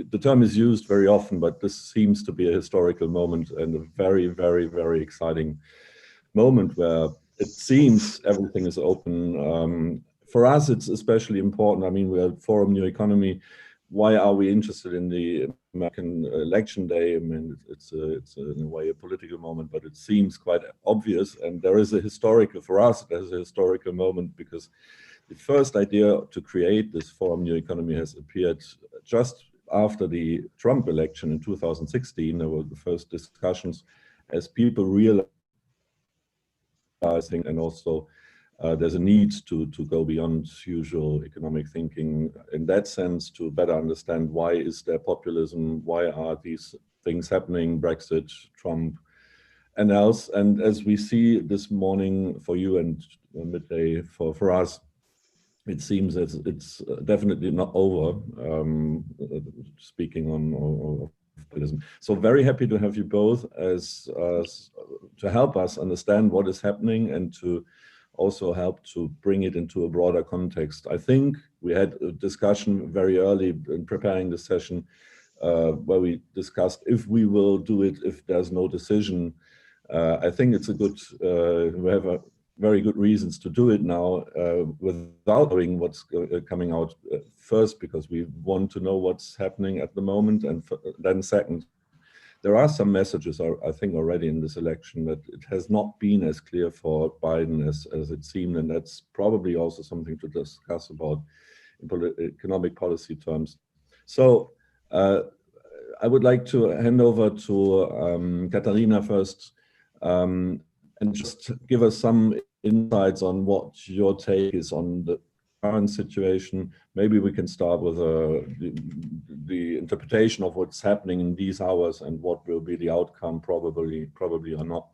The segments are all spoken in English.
the term is used very often, but this seems to be a historical moment and a very, very, very exciting moment where it seems everything is open. For us, it's especially important. I mean, we're at Forum New Economy. Why are we interested in the American election day? I mean, it's in a way a political moment, but it seems quite obvious. And there is a historical, for us, there's a historical moment because the first idea to create this Forum New Economy has appeared just after the Trump election in 2016. There were the first discussions as people realizing, and also there's a need to go beyond usual economic thinking in that sense to better understand why is there populism, why are these things happening, Brexit, Trump, and else. And as we see this morning for you and midday for us, it seems that it's definitely not over, speaking on populism. So very happy to have you both as to help us understand what is happening and to also help to bring it into a broader context. I think we had a discussion very early in preparing the session where we discussed if we will do it if there's no decision. I think it's a good, we have a very good reasons to do it now without knowing what's coming out first, because we want to know what's happening at the moment. And then second, there are some messages, I think, already in this election that it has not been as clear for Biden as it seemed. And that's probably also something to discuss about in economic policy terms. So I would like to hand over to Katharina first. And just give us some insights on what your take is on the current situation. Maybe we can start with the interpretation of what's happening in these hours and what will be the outcome, probably or not,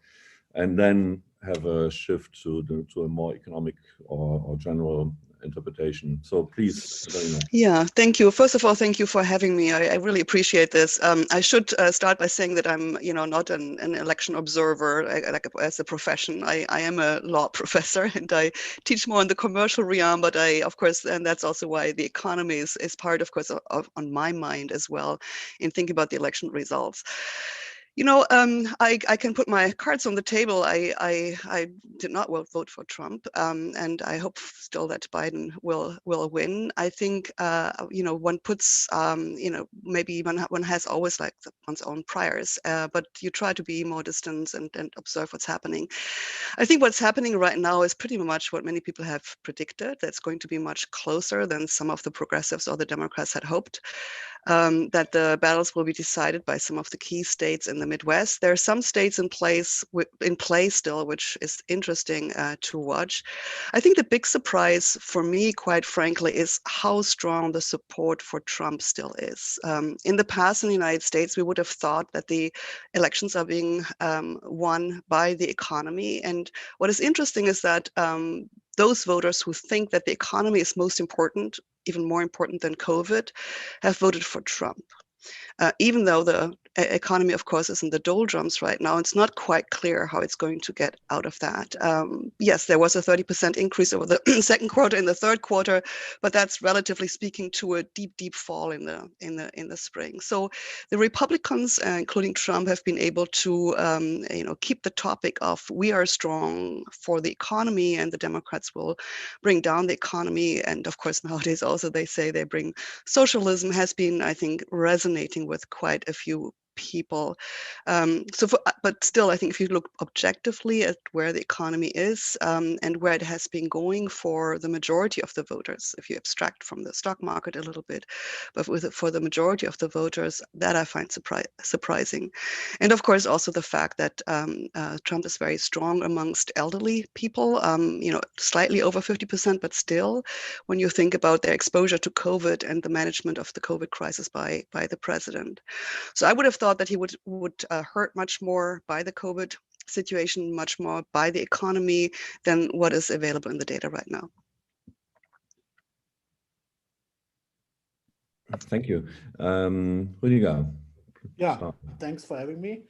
and then have a shift to a more economic or general interpretation. So please, Katharina. Yeah, thank you. First of all, thank you for having me. I really appreciate this. I should start by saying that I'm, not an election observer like as a profession. I am a law professor and I teach more in the commercial realm, but of course, and that's also why the economy is part, of course, on my mind as well in thinking about the election results. I can put my cards on the table. I did not vote for Trump, and I hope still that Biden will win. I think, one puts, maybe one has always like one's own priors, but you try to be more distant and observe what's happening. I think what's happening right now is pretty much what many people have predicted. That's going to be much closer than some of the progressives or the Democrats had hoped. That the battles will be decided by some of the key states in the Midwest. There are some states in play still, which is interesting to watch. I think the big surprise for me, quite frankly, is how strong the support for Trump still is. In the past in the United States, we would have thought that the elections are being won by the economy. And what is interesting is that those voters who think that the economy is most important, even more important than COVID, have voted for Trump. Even though the economy, of course, is in the doldrums right now, it's not quite clear how it's going to get out of that. Yes, there was a 30% increase over the second quarter and the third quarter, but that's relatively speaking to a deep fall in the spring. So the Republicans, including Trump, have been able to keep the topic of we are strong for the economy, and the Democrats will bring down the economy. And of course, nowadays also they say they bring socialism, has been, I think, resonating with quite a few people. But still, I think if you look objectively at where the economy is and where it has been going for the majority of the voters, if you abstract from the stock market a little bit, but for the majority of the voters, that I find surprising. And of course, also the fact that Trump is very strong amongst elderly people, slightly over 50%, but still, when you think about their exposure to COVID and the management of the COVID crisis by the president. So I would have thought that he would hurt much more by the COVID situation, much more by the economy than what is available in the data right now. Thank you. Rüdiger. Yeah, thanks for having me.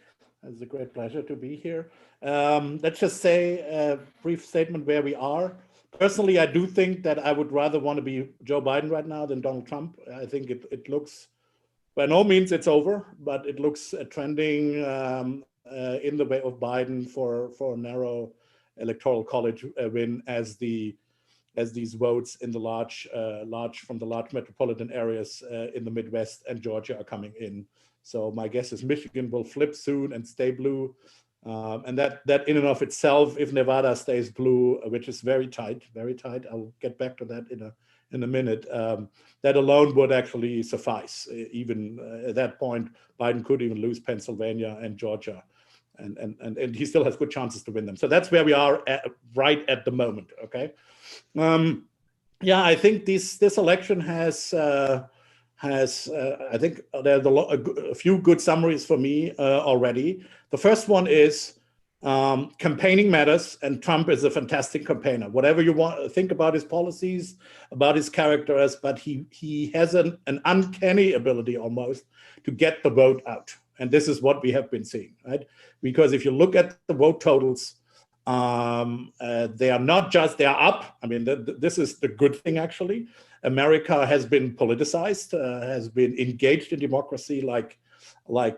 It's a great pleasure to be here. Let's just say a brief statement where we are. Personally, I do think that I would rather want to be Joe Biden right now than Donald Trump. I think it looks, by no means it's over, but it looks trending in the way of Biden for a narrow electoral college win as these votes in the large metropolitan areas in the Midwest and Georgia are coming in. So my guess is Michigan will flip soon and stay blue. And that in and of itself, if Nevada stays blue, which is very tight, I'll get back to that in a minute, that alone would actually suffice. Even at that point, Biden could even lose Pennsylvania and Georgia, and he still has good chances to win them. So that's where we are right at the moment. Okay, yeah, I think this election has I think there's a few good summaries for me already. The first one is campaigning matters, and Trump is a fantastic campaigner. Whatever you want to think about his policies, about his characters, but he has an uncanny ability almost to get the vote out. And this is what we have been seeing, right? Because if you look at the vote totals, they are up. I mean, this is the good thing, actually. America has been politicized, has been engaged in democracy like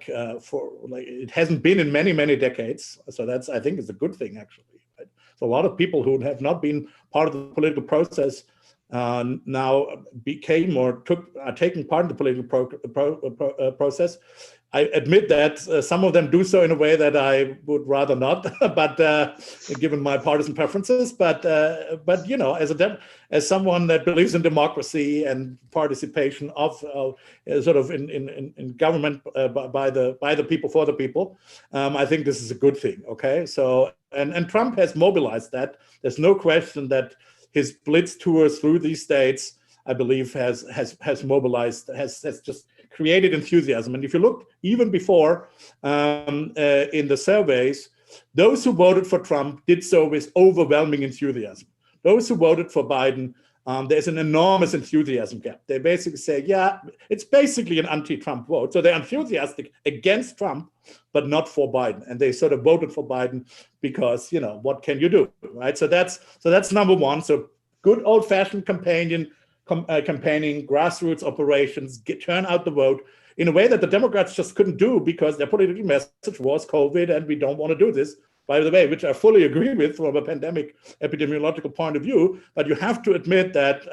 it hasn't been in many decades. So that's, I think, is a good thing, actually. Right? So a lot of people who have not been part of the political process now are taking part in the political process. I admit that some of them do so in a way that I would rather not, but given my partisan preferences. But you know, as someone that believes in democracy and participation of sort of in government by the people for the people, I think this is a good thing. Okay, so and Trump has mobilized that. There's no question that his blitz tours through these states, I believe, has mobilized, has just created enthusiasm. And if you look even before in the surveys, those who voted for Trump did so with overwhelming enthusiasm. Those who voted for Biden, there's an enormous enthusiasm gap. They basically say, yeah, it's basically an anti-Trump vote. So they're enthusiastic against Trump, but not for Biden. And they sort of voted for Biden because, you know, what can you do, right? So that's number one. So good old-fashioned campaigning, grassroots operations, turn out the vote in a way that the Democrats just couldn't do because their political message was COVID and we don't want to do this, by the way, which I fully agree with from a pandemic epidemiological point of view. But you have to admit that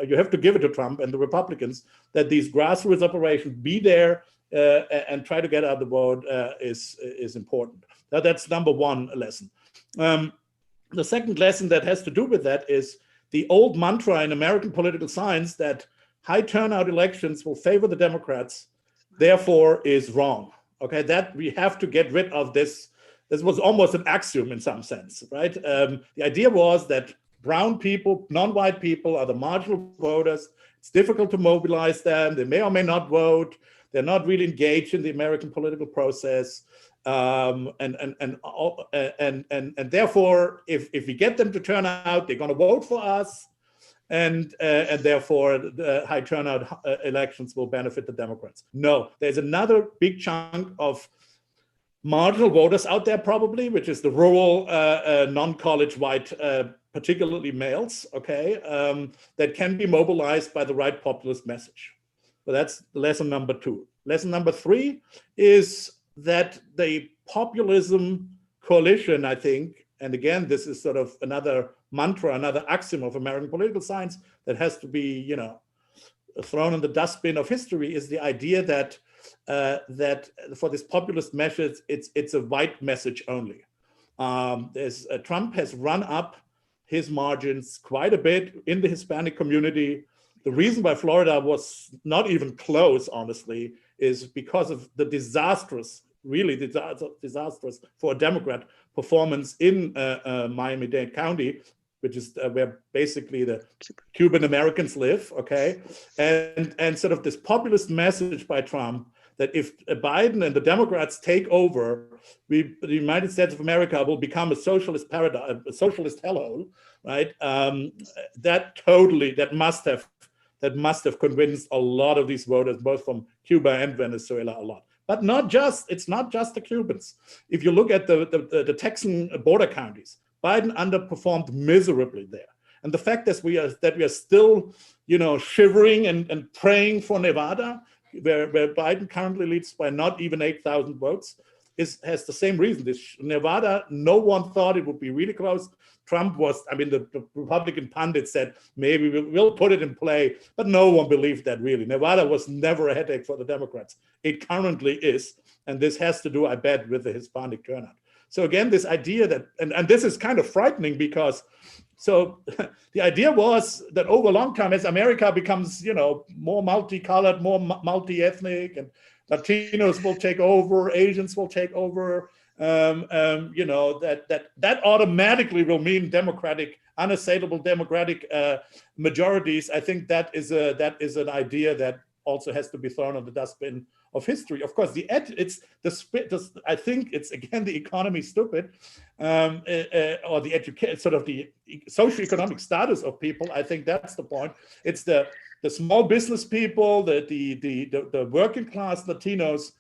you have to give it to Trump and the Republicans that these grassroots operations be there and try to get out the vote is important. That's number one lesson. The second lesson that has to do with that is the old mantra in American political science that high turnout elections will favor the Democrats, therefore is wrong. Okay, that we have to get rid of this. This was almost an axiom in some sense, right? The idea was that brown people, non-white people are the marginal voters. It's difficult to mobilize them. They may or may not vote. They're not really engaged in the American political process. And therefore, if we get them to turn out, they're going to vote for us, and therefore the high turnout elections will benefit the Democrats. No, there's another big chunk of marginal voters out there probably, which is the rural, non-college white, particularly males, okay, that can be mobilized by the right populist message. So that's lesson number two. Lesson number three is that the populism coalition, I think, and again, this is sort of another mantra, another axiom of American political science that has to be, you know, thrown in the dustbin of history, is the idea that that for this populist message, it's a white message only. Trump has run up his margins quite a bit in the Hispanic community. The reason why Florida was not even close, honestly, is because of the disastrous, really disastrous for a Democrat performance in Miami-Dade County, which is where basically the Cuban Americans live, okay? And sort of this populist message by Trump that if Biden and the Democrats take over, the United States of America will become a socialist paradise, a socialist hellhole, right? That must have convinced a lot of these voters, both from Cuba and Venezuela, a lot. But it's not just the Cubans. If you look at the Texan border counties, Biden underperformed miserably there. And the fact that we are still, you know, shivering and praying for Nevada, where Biden currently leads by not even 8,000 votes, has the same reason. This Nevada, no one thought it would be really close. Trump was, I mean, the Republican pundits said, maybe we'll put it in play, but no one believed that really. Nevada was never a headache for the Democrats. It currently is, and this has to do, I bet, with the Hispanic turnout. So again, this idea that, and this is kind of frightening because, so the idea was that over a long time, as America becomes, you know, more multicolored, more multi-ethnic, and Latinos will take over, Asians will take over, you know, that automatically will mean democratic, unassailable democratic majorities. I think that is an idea that also has to be thrown on the dustbin of history. Of course, I think it's again the economy stupid, or the education, sort of the socioeconomic status of people. I think that's the point. It's the small business people, the working class Latinos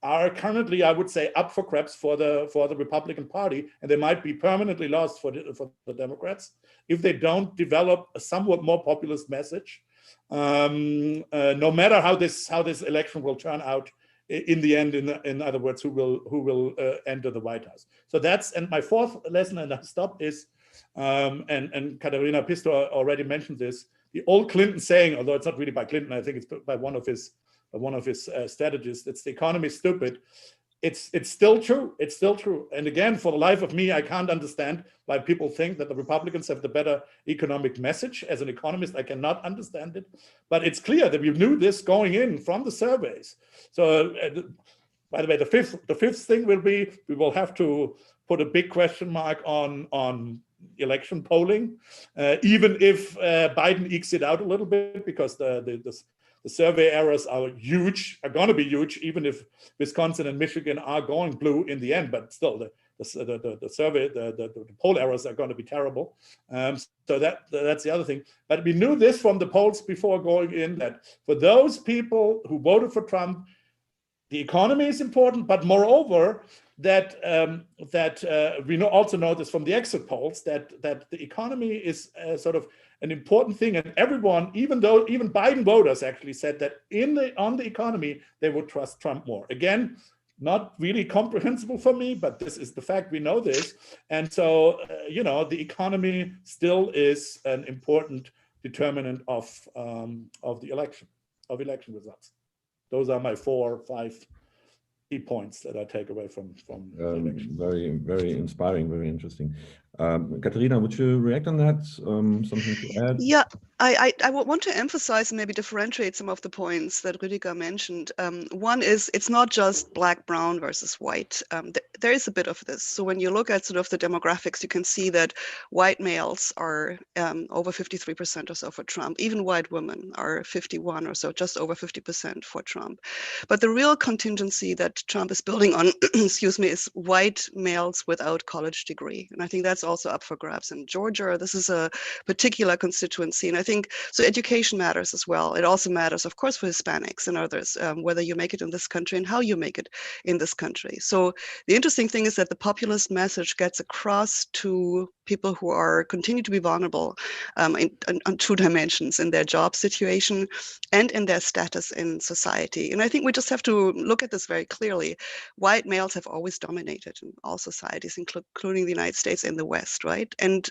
are currently, I would say, up for grabs for the Republican Party, and they might be permanently lost for the Democrats if they don't develop a somewhat more populist message. No matter how this election will turn out in the end, in other words, who will enter the White House. So and my fourth lesson, and I stop, is, and Katharina Pistor already mentioned this, the old Clinton saying, although it's not really by Clinton, I think it's by one of his strategists, it's the economy is stupid. It's still true. It's still true. And again, for the life of me, I can't understand why people think that the Republicans have the better economic message. As an economist, I cannot understand it. But it's clear that we knew this going in from the surveys. So, by the way, the fifth thing will be, we will have to put a big question mark on election polling, even if Biden ekes it out a little bit, because the survey errors are going to be huge, even if Wisconsin and Michigan are going blue in the end. But still, the survey, the poll errors are going to be terrible. So that's the other thing. But we knew this from the polls before going in, that for those people who voted for Trump, the economy is important, but moreover, that we also know this from the exit polls, that the economy is sort of an important thing, and everyone, even Biden voters actually said that on the economy they would trust Trump more. Again, not really comprehensible for me, but this is the fact. We know this, and so you know, the economy still is an important determinant of the election results. Those are my 4 or 5 key points that I take away from the election. Very, very inspiring, very interesting. Katharina, would you react on that? Something to add? Yeah, I want to emphasize and maybe differentiate some of the points that Rüdiger mentioned. One is, it's not just black, brown versus white. There is a bit of this. So when you look at sort of the demographics, you can see that white males are over 53% or so for Trump. Even white women are 51 or so, just over 50% for Trump. But the real contingency that Trump is building on, excuse me, is white males without college degree. And I think that's also up for grabs in Georgia. This is a particular constituency. And I think, so education matters as well. It also matters, of course, for Hispanics and others, whether you make it in this country and how you make it in this country. So the interesting thing is that the populist message gets across to people who continue to be vulnerable on 2 dimensions, in their job situation and in their status in society. And I think we just have to look at this very clearly. White males have always dominated in all societies, including the United States and the West, right? And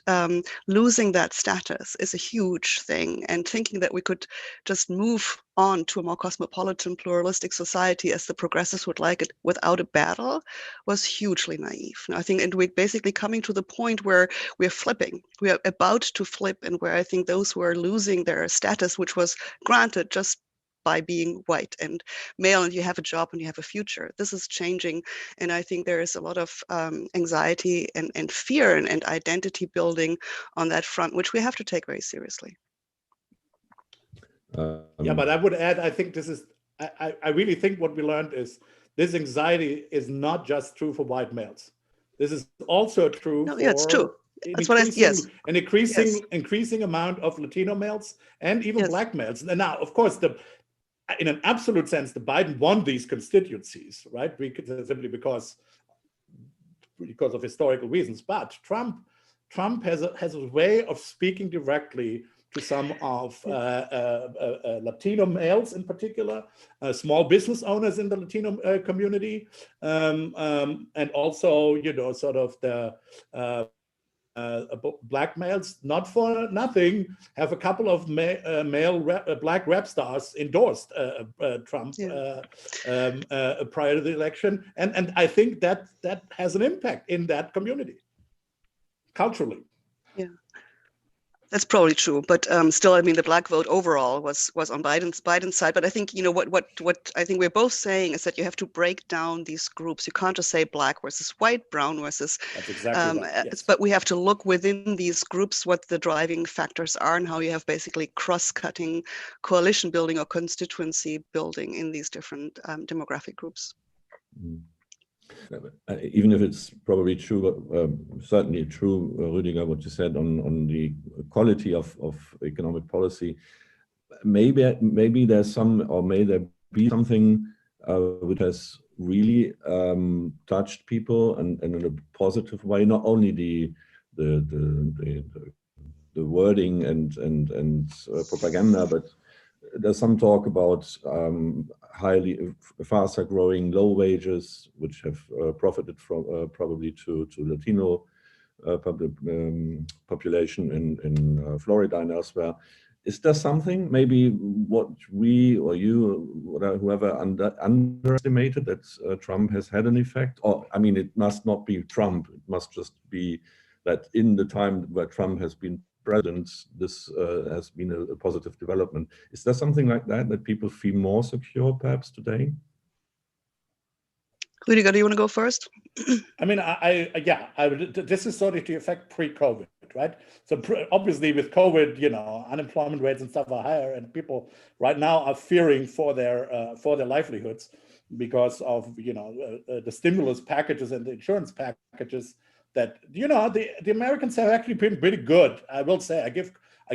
losing that status is a huge thing. And thinking that we could just move on to a more cosmopolitan, pluralistic society as the progressives would like it without a battle was hugely naive. And I think, and we're basically coming to the point where we're flipping. We are about to flip, and where I think those who are losing their status, which was granted just by being white and male, and you have a job and you have a future. This is changing. And I think there is a lot of anxiety and fear and identity building on that front, which we have to take very seriously. Yeah, but I would add, I think this is, I really think what we learned is this anxiety is not just true for white males. This is also true for... Yeah, it's true. That's what an increasing amount of Latino males and even black males. And now, of course, in an absolute sense, the Biden won these constituencies, right? Simply because of historical reasons. But Trump has a way of speaking directly to some of Latino males in particular, small business owners in the Latino community, and also, you know, sort of the black males, not for nothing, have a couple of black rap stars endorsed Trump prior to the election, and I think that has an impact in that community culturally. Yeah, that's probably true. But still, I mean, the black vote overall was on Biden's side. But I think, you know, what I think we're both saying is that you have to break down these groups. You can't just say black versus white, brown versus. That's exactly right. Yes. But we have to look within these groups what the driving factors are and how you have basically cross-cutting coalition building or constituency building in these different demographic groups. Mm. Even if it's probably true, certainly true, Rüdiger, what you said on the quality of economic policy, maybe there's some, or may there be something which has really touched people and in a positive way, not only the wording and propaganda, but there's some talk about faster growing low wages, which have profited from probably to Latino population in Florida and elsewhere. Is there something maybe what we or you, whoever underestimated that Trump has had an effect? Or I mean, it must not be Trump. It must just be that in the time where Trump has been president, this has been a positive development. Is there something like that people feel more secure perhaps today? Rüdiger, do you want to go first? I mean, this is sort of the effect pre-COVID, right? So obviously with COVID, you know, unemployment rates and stuff are higher, and people right now are fearing for their livelihoods because of, you know, the stimulus packages and the insurance packages that, you know, the Americans have actually been pretty good. I will say, I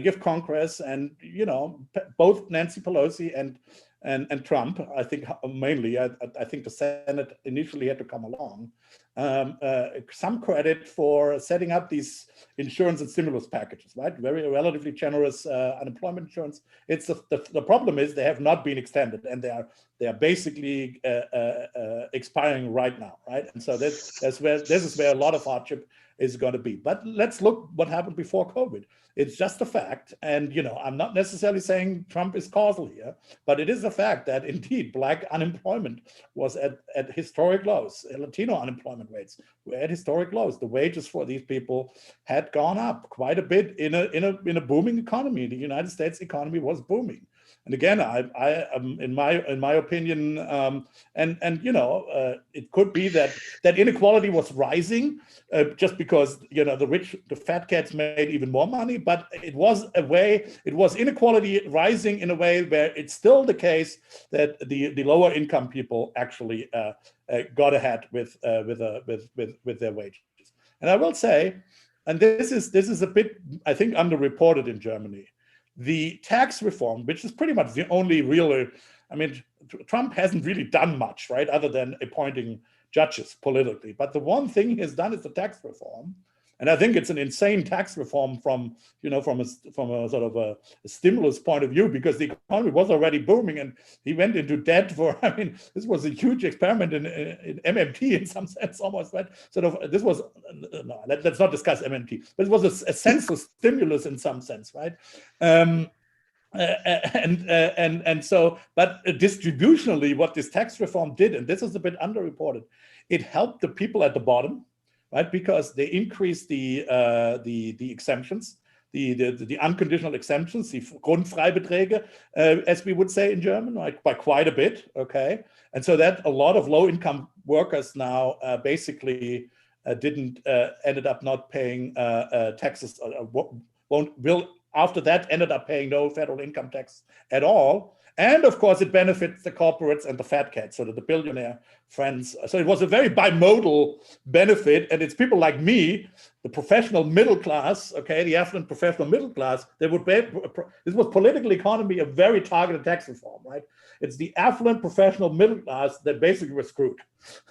give Congress and, you know, both Nancy Pelosi and Trump, I think mainly, I think the Senate initially had to come along, some credit for setting up these insurance and stimulus packages, right? Very relatively generous unemployment insurance. It's the problem is they have not been extended, and they are basically expiring right now, right? And so this is where a lot of hardship is going to be. But let's look what happened before COVID. It's just a fact, and you know, I'm not necessarily saying Trump is causal here, but it is a fact that indeed black unemployment was at historic lows. Latino unemployment rates were at historic lows. The wages for these people had gone up quite a bit in a booming economy. The United States economy was booming. And again, I in my opinion, and you know, it could be that inequality was rising just because, you know, the fat cats made even more money, but it was inequality rising in a way where it's still the case that the lower income people actually got ahead with their wages. And I will say, and this is a bit, I think, underreported in Germany. The tax reform, which is pretty much the only real, I mean, Trump hasn't really done much, right, other than appointing judges politically. But the one thing he has done is the tax reform. And I think it's an insane tax reform from a sort of a stimulus point of view, because the economy was already booming and he went into debt for, I mean, this was a huge experiment in MMT in some sense almost, right? Sort of, this was, no, let's not discuss MMT, but it was a senseless stimulus in some sense, right? And so, but distributionally, what this tax reform did, and this is a bit underreported, it helped the people at the bottom, right? Because they increased the exemptions, the unconditional exemptions, the Grundfreibeträge, as we would say in German, right? By quite a bit, okay? And so that a lot of low-income workers now basically ended up not paying taxes, will after that ended up paying no federal income tax at all. And of course, it benefits the corporates and the fat cats, so that the billionaire friends. So it was a very bimodal benefit. And it's people like me, the professional middle class, okay, the affluent professional middle class, they would pay. This was political economy, a very targeted tax reform, right? It's the affluent professional middle class that basically was screwed.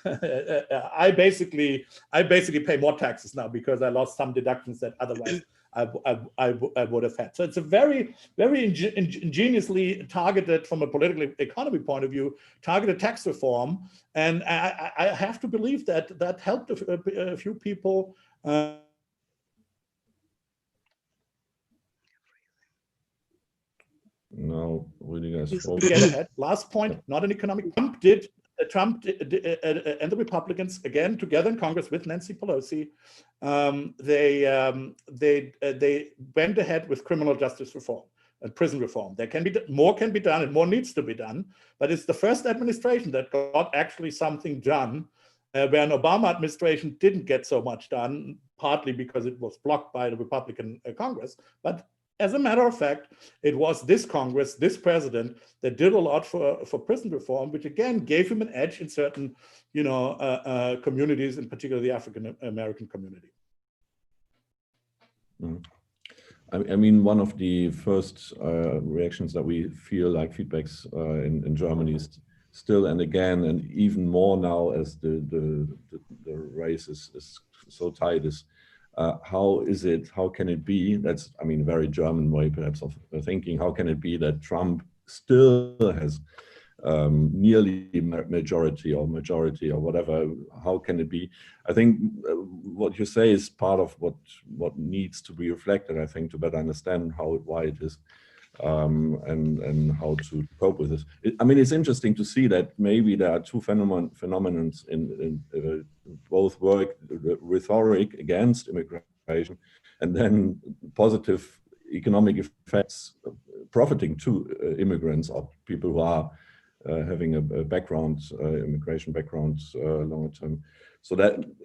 I basically pay more taxes now because I lost some deductions that otherwise I would have had. So it's a very, very ingeniously targeted, from a political economy point of view, targeted tax reform. And I have to believe that that helped a few people. No, Rüdiger Get ahead. Last point, not an economic. Trump and the Republicans, again together in Congress with Nancy Pelosi, they went ahead with criminal justice reform and prison reform. There can be more can be done, and more needs to be done. But it's the first administration that got actually something done, where an Obama administration didn't get so much done, partly because it was blocked by the Republican Congress. But as a matter of fact, it was this Congress, this president, that did a lot for prison reform, which again gave him an edge in certain, communities, in particular the African American community. I mean, one of the first reactions that we feel like feedbacks in Germany is still and again, and even more now as the race is so tight, is how can it be, that's, I mean, very German way perhaps of thinking, how can it be that Trump still has nearly majority or whatever, how can it be? I think what you say is part of what needs to be reflected, I think, to better understand why it is, and how to cope with this. I mean, it's interesting to see that maybe there are two phenomena in both work, rhetoric against immigration, and then positive economic effects profiting to immigrants or people who are having a background, immigration background, longer term. So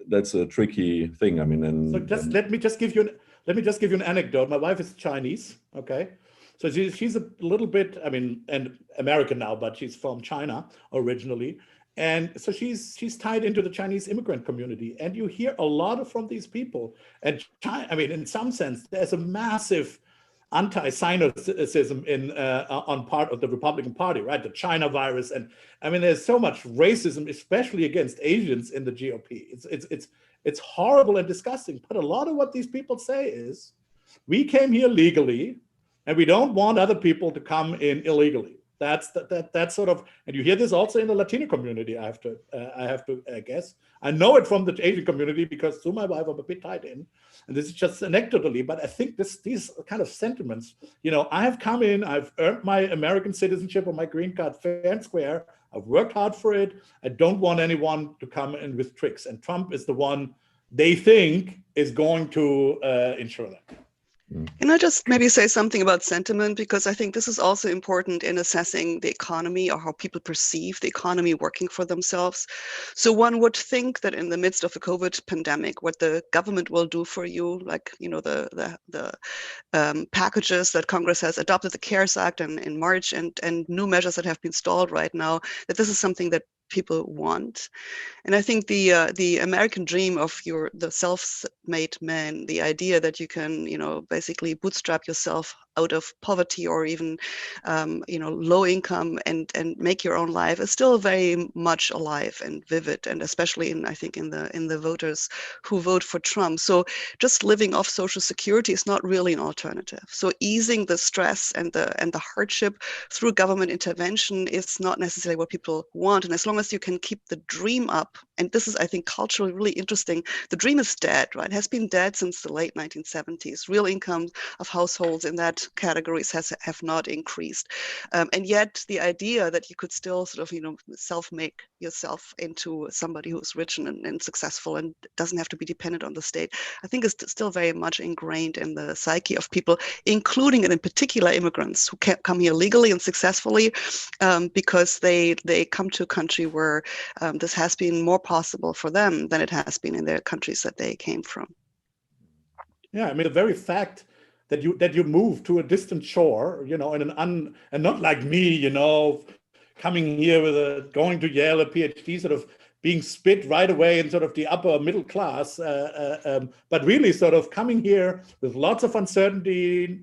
that's a tricky thing. I mean, and so let me just give you an anecdote. My wife is Chinese. Okay. So she's a little bit, I mean, and American now, but she's from China originally. And so she's tied into the Chinese immigrant community. And you hear a lot from these people. And China, I mean, in some sense, there's a massive anti-Sinocism on part of the Republican Party, right? The China virus. And I mean, there's so much racism, especially against Asians in the GOP. It's horrible and disgusting. But a lot of what these people say is, we came here legally, and we don't want other people to come in illegally. That's sort of, and you hear this also in the Latino community. I have to guess. I know it from the Asian community because through my wife I'm a bit tied in, and this is just anecdotally. But I think these kind of sentiments, I have come in, I've earned my American citizenship or my green card fair and square. I've worked hard for it. I don't want anyone to come in with tricks. And Trump is the one they think is going to ensure that. Can I just maybe say something about sentiment? Because I think this is also important in assessing the economy or how people perceive the economy working for themselves. So one would think that in the midst of a COVID pandemic, what the government will do for you, like, the packages that Congress has adopted, the CARES Act in March, and new measures that have been stalled right now, that this is something that people want. And I think the American dream of the self-made man, the idea that you can, basically bootstrap yourself out of poverty or even, low income and make your own life, is still very much alive and vivid, and especially in the voters who vote for Trump. So just living off Social Security is not really an alternative. So easing the stress and the hardship through government intervention is not necessarily what people want. And as long as you can keep the dream up, and this is, I think, culturally really interesting, the dream is dead, right? It has been dead since the late 1970s. Real income of households in that categories have not increased. And yet the idea that you could still sort of, self-make yourself into somebody who's rich and successful and doesn't have to be dependent on the state, I think is still very much ingrained in the psyche of people, including and in particular immigrants who can't come here legally and successfully, because they come to a country where this has been more possible for them than it has been in their countries that they came from. Yeah, I mean, the very fact that you move to a distant shore, and not like me, coming here with going to Yale, a PhD, sort of being spit right away in sort of the upper middle class, but really sort of coming here with lots of uncertainty,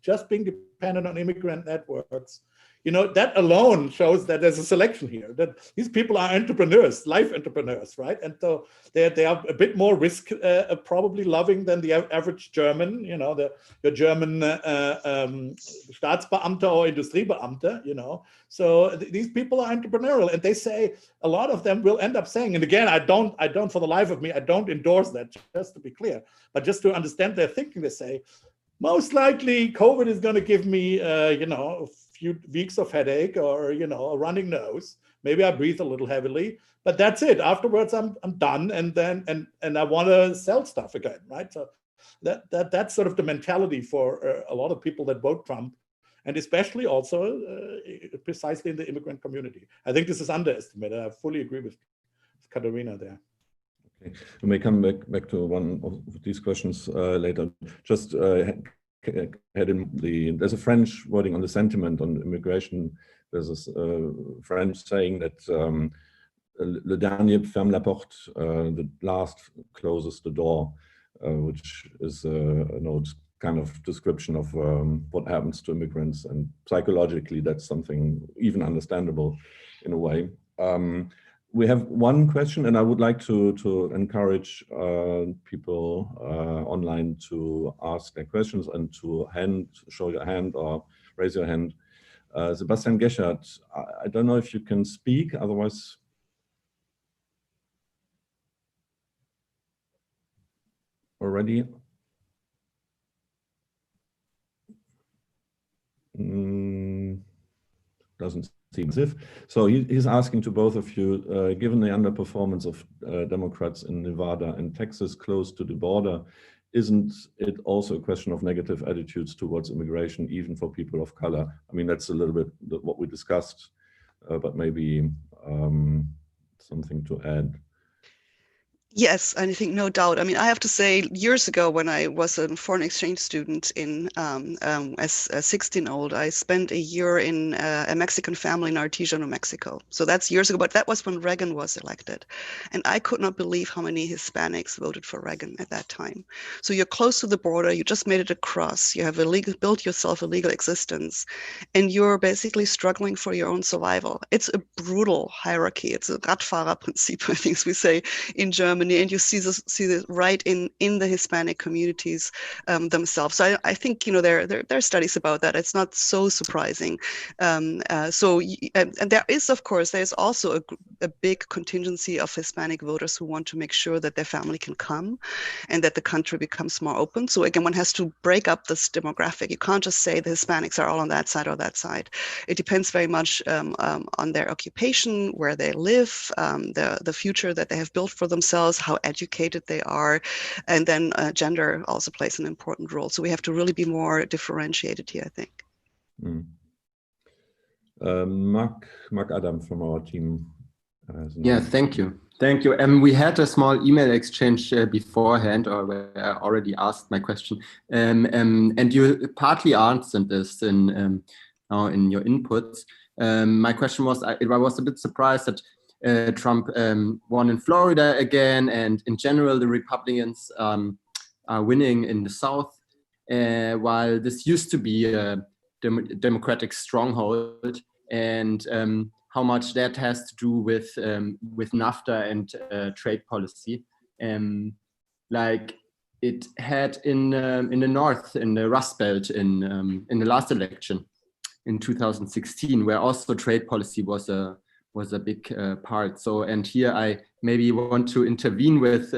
just being dependent on immigrant networks. that alone shows that there's a selection here, that these people are entrepreneurs, life entrepreneurs, right? And so they are a bit more risk probably loving than the average German, the German Staatsbeamter or Industriebeamter, So these people are entrepreneurial, and they say, a lot of them will end up saying, and again, I don't for the life of me, I don't endorse that, just to be clear, but just to understand their thinking, they say, most likely COVID is going to give me, a few weeks of headache or, a running nose. Maybe I breathe a little heavily, but that's it. Afterwards, I'm done. And then, and I want to sell stuff again, right? So that's sort of the mentality for a lot of people that vote Trump, and especially also precisely in the immigrant community. I think this is underestimated. I fully agree with Katharina there. Okay. We may come back to one of these questions later. Just there's a French wording on the sentiment on immigration. There's a French saying that le dernier ferme la porte, the last closes the door, which is kind of description of what happens to immigrants, and psychologically that's something even understandable in a way. We have one question, and I would like to encourage people online to ask their questions and to show your hand or raise your hand. Sebastian Geschert, I don't know if you can speak, otherwise. Already? Doesn't seem as if. So he's asking to both of you, given the underperformance of Democrats in Nevada and Texas close to the border, isn't it also a question of negative attitudes towards immigration, even for people of color? I mean, that's a little bit what we discussed, but maybe something to add. Yes, I think no doubt. I mean, I have to say, years ago when I was a foreign exchange student as a 16-year-old, I spent a year in a Mexican family in Artesia, New Mexico. So that's years ago, but that was when Reagan was elected. And I could not believe how many Hispanics voted for Reagan at that time. So you're close to the border, you just made it across, you have built yourself a legal existence, and you're basically struggling for your own survival. It's a brutal hierarchy. It's a Radfahrerprinzip, I think we say in Germany. And you see this right in the Hispanic communities themselves. So I think there are studies about that. It's not so surprising. And there is, of course, there's also a big contingency of Hispanic voters who want to make sure that their family can come and that the country becomes more open. So again, one has to break up this demographic. You can't just say the Hispanics are all on that side or that side. It depends very much on their occupation, where they live, the future that they have built for themselves, how educated they are, and then gender also plays an important role. So we have to really be more differentiated here, I think. Mark Adam from our team. Yeah, thank you. Thank you. We had a small email exchange beforehand, or where I already asked my question, and you partly answered this in your inputs. My question was, I was a bit surprised that Trump won in Florida again, and in general the Republicans are winning in the South, while this used to be a Democratic stronghold, and how much that has to do with NAFTA and trade policy, like it had in the North, in the Rust Belt, in the last election in 2016, where also trade policy was a big part. So, and here I maybe want to intervene with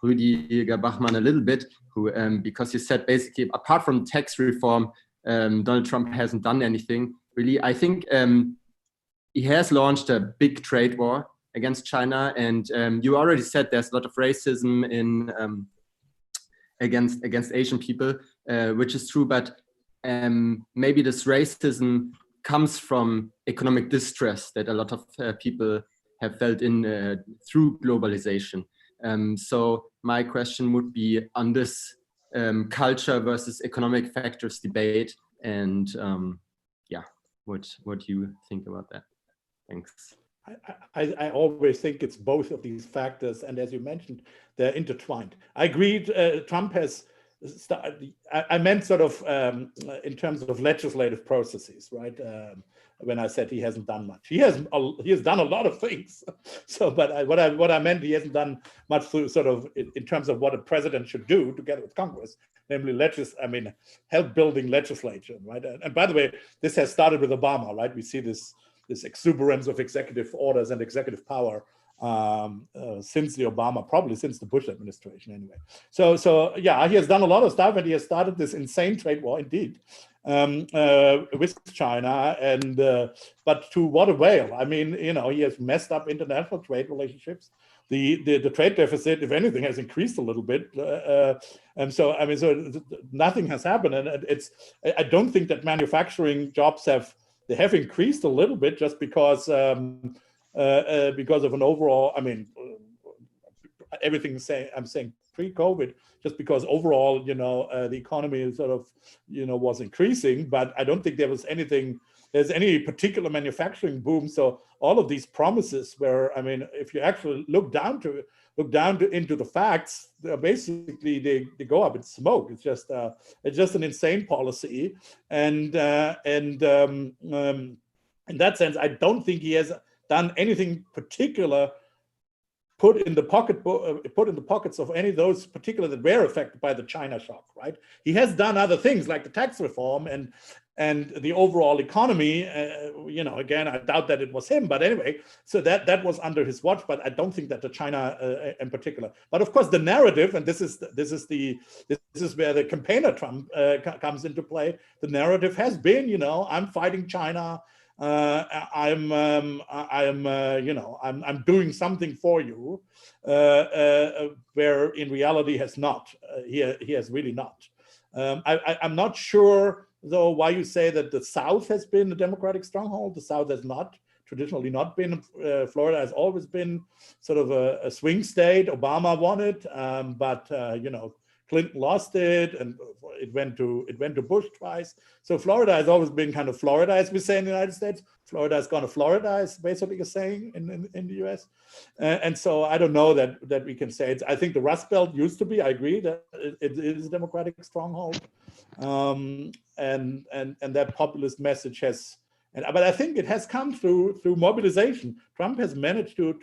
Rüdiger Bachmann a little bit, who because you said basically, apart from tax reform, Donald Trump hasn't done anything really. I think he has launched a big trade war against China, and you already said there's a lot of racism in against Asian people, which is true, but maybe this racism comes from economic distress that a lot of people have felt in through globalization. So my question would be on this culture versus economic factors debate, and yeah, what do you think about that? Thanks. I always think it's both of these factors, and as you mentioned, they're intertwined. I agree. Trump has I meant sort of in terms of legislative processes, right? When I said he hasn't done much, he has done a lot of things. So, but what I meant, he hasn't done much through sort of in terms of what a president should do together with Congress, namely help building legislation, right? And by the way, this has started with Obama, right? We see this exuberance of executive orders and executive power since probably since the Bush administration anyway. So yeah, he has done a lot of stuff, and he has started this insane trade war indeed with China, and but to what avail? I mean, he has messed up international trade relationships. The trade deficit, if anything, has increased a little bit, and so nothing has happened, and I don't think that manufacturing jobs have increased a little bit just because of an overall, everything I'm saying pre-COVID, just because overall, the economy sort of, was increasing, but I don't think there's any particular manufacturing boom. So all of these promises if you actually look down into the facts, basically they go up in smoke. It's just an insane policy. And in that sense, I don't think he has done anything particular put in the pockets of any of those particular that were affected by the China shock, right? He has done other things like the tax reform and the overall economy. Again, I doubt that it was him, but anyway, so that was under his watch. But I don't think that the China in particular. But of course, the narrative, and this is where the campaigner Trump comes into play. The narrative has been, I'm fighting China. I'm doing something for you, where in reality he has not. He has really not. I'm not sure though why you say that the South has been a Democratic stronghold. The South has traditionally not been. Florida has always been sort of a swing state. Obama won it, but Clinton lost it, and it went to Bush twice. So Florida has always been kind of Florida, as we say in the United States. Florida has gone to Florida, is basically a saying in the US. And so I don't know that we can say it. I think the Rust Belt used to be. I agree that it is a Democratic stronghold, and that populist message has. But I think it has come through mobilization. Trump has managed to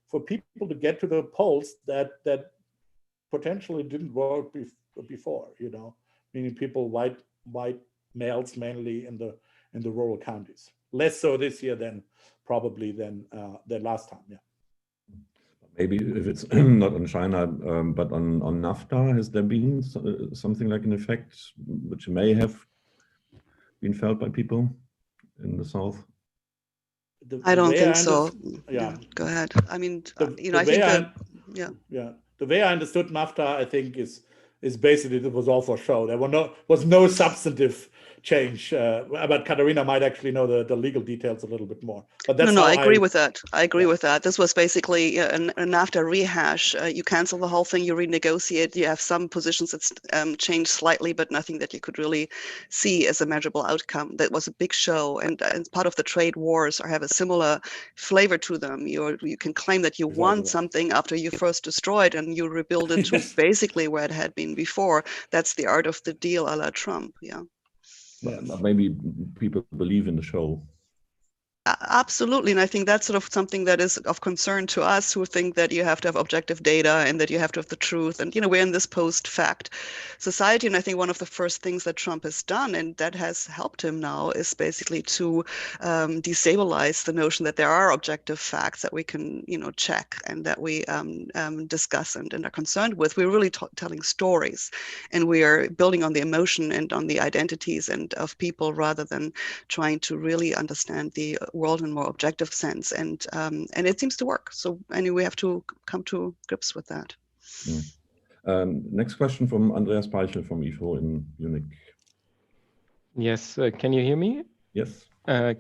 for people to get to the polls that potentially didn't vote before, meaning people, white males mainly in the rural counties. Less so this year than last time. Yeah. Maybe if it's not on China, but on NAFTA, has there been something like an effect which may have been felt by people in the South? I don't think so. Yeah, go ahead. I think the way I understood NAFTA, I think is basically it was all for show. There was no substantive change. But Katharina might actually know the legal details a little bit more. But that's I agree with that. I agree with that. This was basically a NAFTA rehash. You cancel the whole thing, you renegotiate. You have some positions that change slightly, but nothing that you could really see as a measurable outcome. That was a big show, and part of the trade wars have a similar flavor to them. You can claim that you won something after you first destroyed, and you rebuild it to basically where it had been before. That's the art of the deal, a la Trump. Yeah. But maybe people believe in the show. Absolutely, and I think that's sort of something that is of concern to us who think that you have to have objective data and that you have to have the truth. And we're in this post-fact society, and I think one of the first things that Trump has done, and that has helped him now, is basically to destabilize the notion that there are objective facts that we can check and that we discuss and are concerned with. We're really telling stories, and we are building on the emotion and on the identities and of people rather than trying to really understand the world in a more objective sense, and it seems to work. So anyway, we have to come to grips with that. Next question from Andreas Peichel from IFO in Munich. Yes, can you hear me? Yes.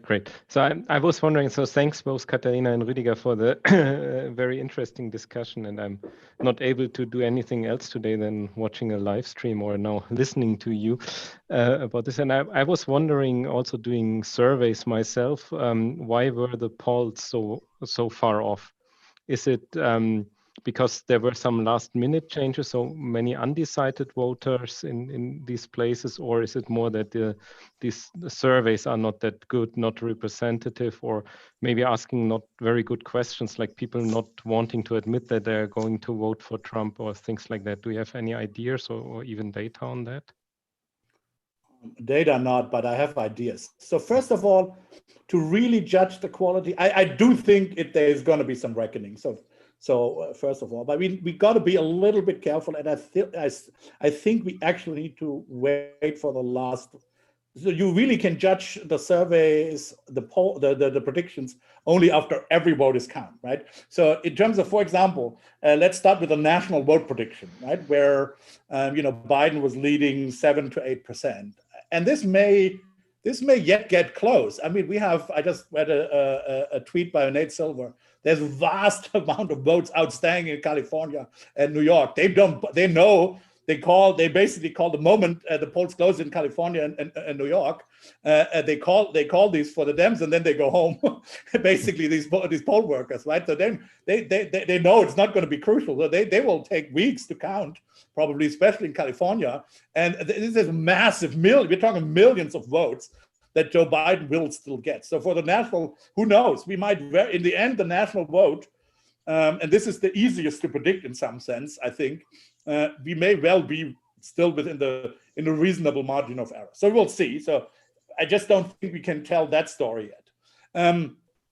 Great. So I was wondering, so thanks both Katharina and Rüdiger for the very interesting discussion, and I'm not able to do anything else today than watching a live stream or now listening to you about this. And I was wondering, also doing surveys myself, why were the polls so far off? Is it because there were some last-minute changes, so many undecided voters in these places, or is it more that the surveys are not that good, not representative, or maybe asking not very good questions, like people not wanting to admit that they're going to vote for Trump or things like that? Do you have any ideas or even data on that? Data not, but I have ideas. So first of all, to really judge the quality, I do think there's going to be some reckoning. So first of all, but we got to be a little bit careful, and I think we actually need to wait for the last. So you really can judge the surveys, the predictions only after every vote is counted, right? So in terms of, for example, let's start with a national vote prediction, right, where Biden was leading 7 to 8%, and this may yet get close. I mean, I just read a tweet by Nate Silver. There's a vast amount of votes outstanding in California and New York. They basically call the moment the polls close in California and New York. They call these for the Dems, and then they go home. Basically, these poll workers, right? So then they know it's not going to be crucial. So they will take weeks to count, probably, especially in California. And this is massive. We're talking millions of votes that Joe Biden will still get. So for the national, who knows? We might, in the end, the national vote. And this is the easiest to predict in some sense, I think. We may well be still in a reasonable margin of error. So we'll see. So I just don't think we can tell that story yet.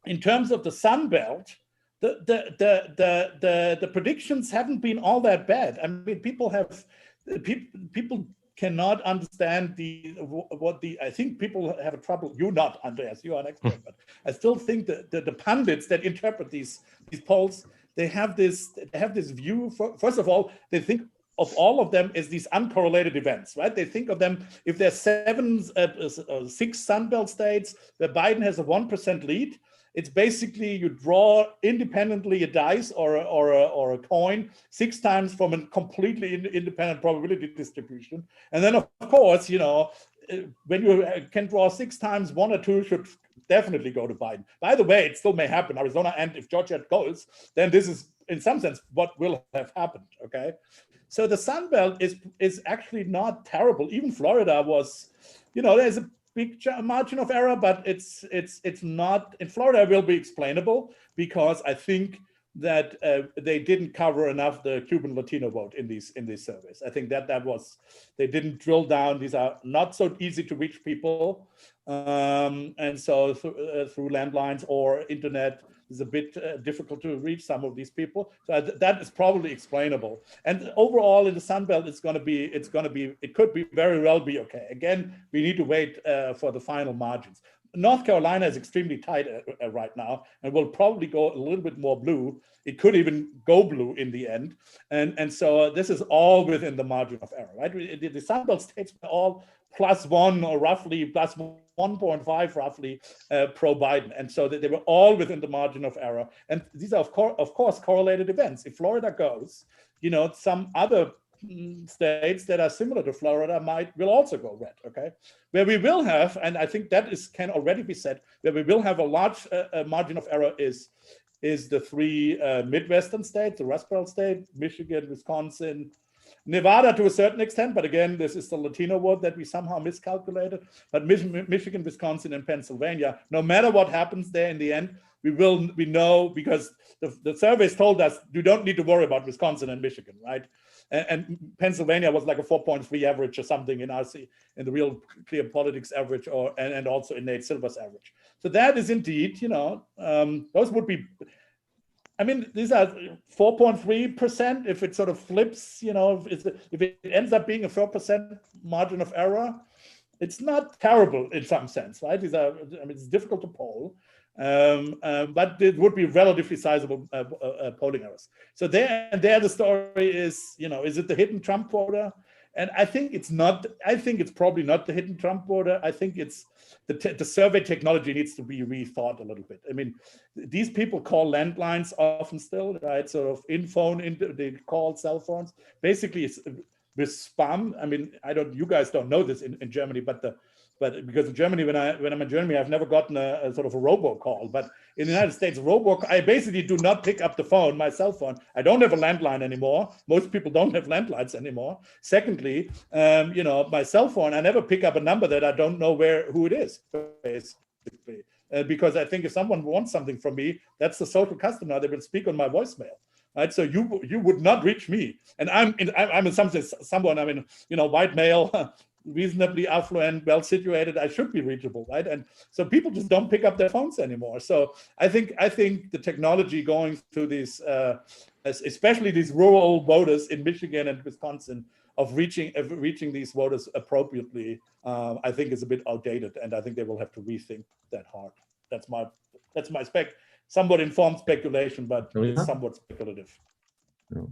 In terms of the Sun Belt, the predictions haven't been all that bad. I mean, people cannot understand I think people have a trouble. You not, Andreas, you are an expert, but I still think that the pundits that interpret these polls, they have this view. First of all, they think of all of them as these uncorrelated events, right? They think of them, if there's 6 Sun Belt states where Biden has a 1% lead, it's basically you draw independently a dice or a coin 6 times from a completely independent probability distribution. And then, of course, when you can draw 6 times, 1 or 2 should definitely go to Biden. By the way, it still may happen, Arizona, and if Georgia goes, then this is, in some sense, what will have happened, okay? So the Sun Belt is actually not terrible. Even Florida was, there's a big margin of error, but it's not. In Florida, it will be explainable because I think that they didn't cover enough the Cuban Latino vote in these surveys. I think that was, they didn't drill down. These are not so easy to reach people, and so through landlines or internet, it's a bit difficult to reach some of these people. So that is probably explainable. And overall, in the Sun Belt, it could very well be okay. Again, we need to wait for the final margins. North Carolina is extremely tight right now, and will probably go a little bit more blue. It could even go blue in the end. And so this is all within the margin of error, right? The Sun Belt states are all +1 or roughly +1.5 roughly pro Biden. And so they were all within the margin of error. And these are, of course, correlated events. If Florida goes, some other states that are similar to Florida will also go red, okay? Where we will have, and I think that can already be said, where we will have a large margin of error is the 3 Midwestern states, the Rust Belt state, Michigan, Wisconsin, Nevada to a certain extent, but again, this is the Latino vote that we somehow miscalculated. But Michigan, Wisconsin, and Pennsylvania, no matter what happens there in the end, we know, because the surveys told us you don't need to worry about Wisconsin and Michigan, right? And Pennsylvania was like a 4.3 average or something in RC, in the Real Clear Politics average, and also in Nate Silver's average. So that is indeed, those would be, I mean, these are 4.3%. If it sort of flips, if it ends up being a 4% margin of error, it's not terrible in some sense, right? It's difficult to poll, but it would be relatively sizable polling errors. So there the story is, is it the hidden Trump voter? And I think it's not. I think it's probably not the hidden Trump voter. I think it's the survey technology needs to be rethought a little bit. I mean, these people call landlines often still, right? Sort of they call cell phones. Basically, it's with spam. I mean, you guys don't know this in Germany, but But because in Germany, when I'm in Germany, I've never gotten a sort of a robocall. But in the United States, I basically do not pick up the phone, my cell phone. I don't have a landline anymore. Most people don't have landlines anymore. Secondly, my cell phone, I never pick up a number that I don't know who it is, basically. Because I think if someone wants something from me, that's the social customer. They will speak on my voicemail. Right, so you would not reach me, and I'm in some sense someone. I mean, white male, reasonably affluent, well situated. I should be reachable, right? And so people just don't pick up their phones anymore. So I think the technology going through these, especially these rural voters in Michigan and Wisconsin, of reaching these voters appropriately, I think is a bit outdated, and I think they will have to rethink that hard. That's my somewhat informed speculation, but it's somewhat speculative. Yeah.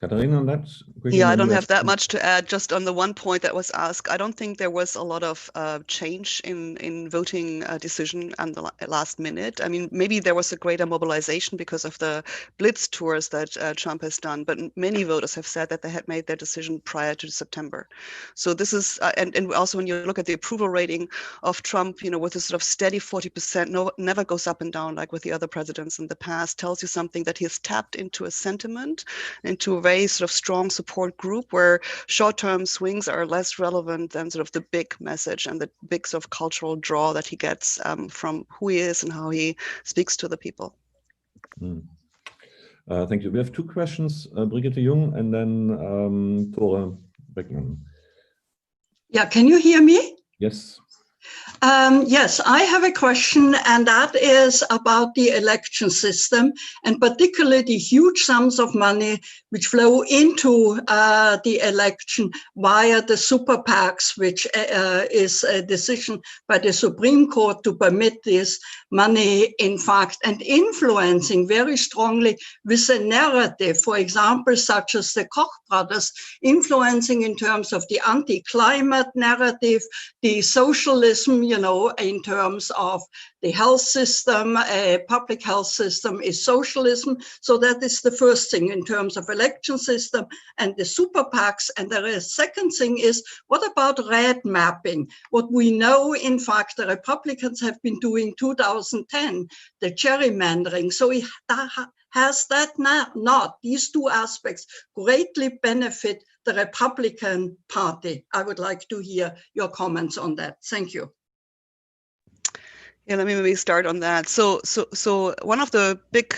Katharina, on that? Yeah, I don't have that much to add. Just on the one point that was asked, I don't think there was a lot of change in voting decision on the last minute. I mean, maybe there was a greater mobilization because of the blitz tours that Trump has done, but many voters have said that they had made their decision prior to September. So this is, and also when you look at the approval rating of Trump, with a sort of steady 40%, never goes up and down like with the other presidents in the past, tells you something that he has tapped into a sentiment, into a very sort of strong support group where short-term swings are less relevant than sort of the big message and the big sort of cultural draw that he gets from who he is and how he speaks to the people. Thank you. We have two questions, Brigitte Jung and then Tore Beckmann. Yeah, can you hear me? Yes. Yes, I have a question, and that is about the election system, and particularly the huge sums of money which flow into the election via the super PACs, which is a decision by the Supreme Court to permit this money, in fact, and influencing very strongly with a narrative, for example, such as the Koch brothers, influencing in terms of the anti-climate narrative, the socialism, in terms of the health system, public health system is socialism. So that is the first thing in terms of election system and the super PACs. And the second thing is, what about red mapping? What we know, in fact, the Republicans have been doing 2010, the gerrymandering. So has that not, these two aspects, greatly benefit the Republican Party? I would like to hear your comments on that. Thank you. Yeah, let me maybe start on that. So one of the big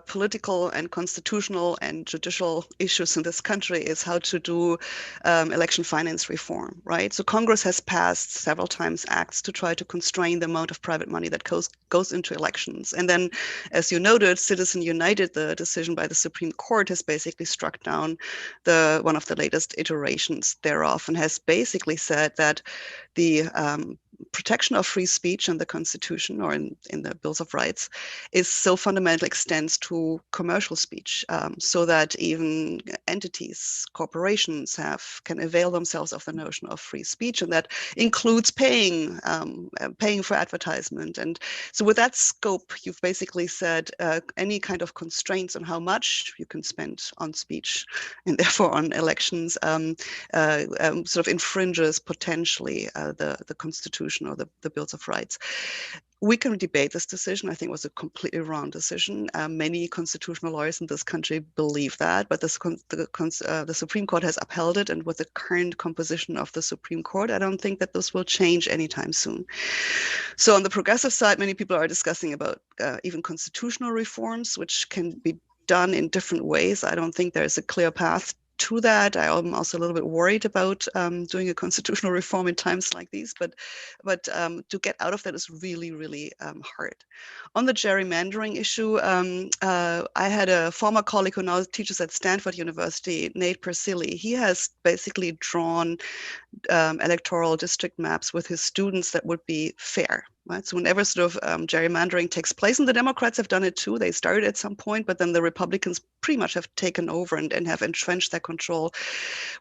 political and constitutional and judicial issues in this country is how to do election finance reform, right? So Congress has passed several times acts to try to constrain the amount of private money that goes into elections. And then, as you noted, Citizen United, the decision by the Supreme Court, has basically struck down one of the latest iterations thereof, and has basically said that the protection of free speech in the Constitution or in the Bills of Rights is so fundamental, extends to commercial speech, so that even entities, corporations can avail themselves of the notion of free speech, and that includes paying for advertisement. And so with that scope, you've basically said any kind of constraints on how much you can spend on speech and therefore on elections sort of infringes potentially the Constitution or the Bills of Rights. We can debate this decision. I think it was a completely wrong decision. Many constitutional lawyers in this country believe that, but the Supreme Court has upheld it, and with the current composition of the Supreme Court, I don't think that this will change anytime soon. So on the progressive side, many people are discussing about even constitutional reforms, which can be done in different ways. I don't think there's a clear path to that. I'm also a little bit worried about doing a constitutional reform in times like these, but to get out of that is really, really hard. On the gerrymandering issue, I had a former colleague who now teaches at Stanford University, Nate Persily. He has basically drawn electoral district maps with his students that would be fair, right? So whenever sort of gerrymandering takes place, and the Democrats have done it too, they started at some point, but then the Republicans pretty much have taken over and have entrenched their control.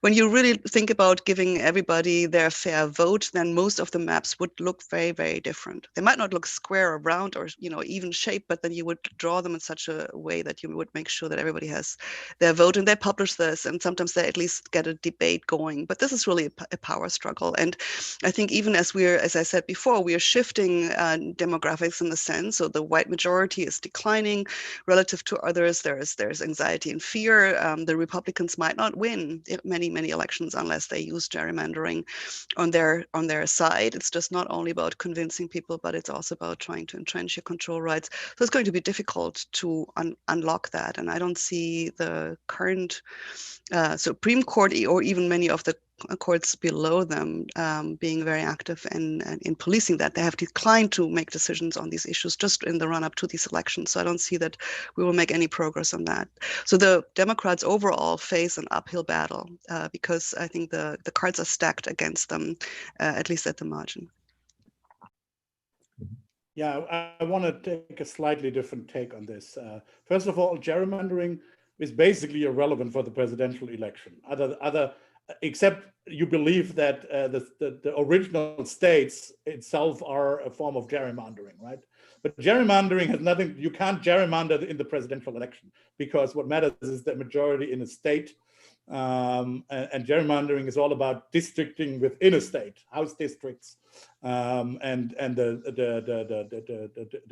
When you really think about giving everybody their fair vote, then most of the maps would look very, very different. They might not look square or round or, you know, even shape, but then you would draw them in such a way that you would make sure that everybody has their vote, and they publish this, and sometimes they at least get a debate going. But this is really a power struggle. And I think even as I said before, we are shifting demographics in the sense, so the white majority is declining relative to others. There's anxiety and fear. The Republicans might not win many elections unless they use gerrymandering on their side. It's just not only about convincing people, but it's also about trying to entrench your control rights. So it's going to be difficult to unlock that. And I don't see the current Supreme Court or even many of the courts below them being very active in policing that. They have declined to make decisions on these issues just in the run-up to these elections. So I don't see that we will make any progress on that. So the Democrats overall face an uphill battle because I think the cards are stacked against them, at least at the margin. Yeah, I want to take a slightly different take on this. First of all, gerrymandering is basically irrelevant for the presidential election. Except you believe that the original states itself are a form of gerrymandering, right? But gerrymandering has nothing, you can't gerrymander in the presidential election, because what matters is the majority in a state. And gerrymandering is all about districting within a state, house districts, and the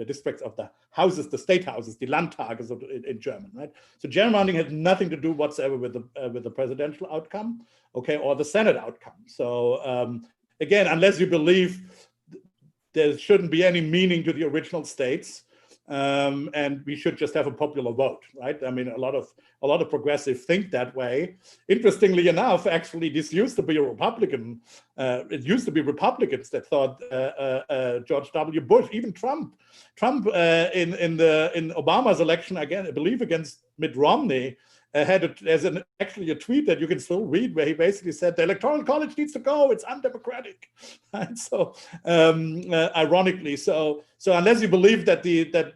districts of the houses, the state houses, the Landtages in German, right? So gerrymandering has nothing to do whatsoever with the presidential outcome, okay, or the Senate outcome. So again, unless you believe there shouldn't be any meaning to the original states, and we should just have a popular vote, right? I mean, a lot of progressives think that way. Interestingly enough, actually, this used to be a Republican. It used to be Republicans that thought George W. Bush, even Trump in Obama's election, again, I believe against Mitt Romney, there's actually a tweet that you can still read where he basically said the Electoral College needs to go, it's undemocratic. Right? So ironically, so unless you believe that the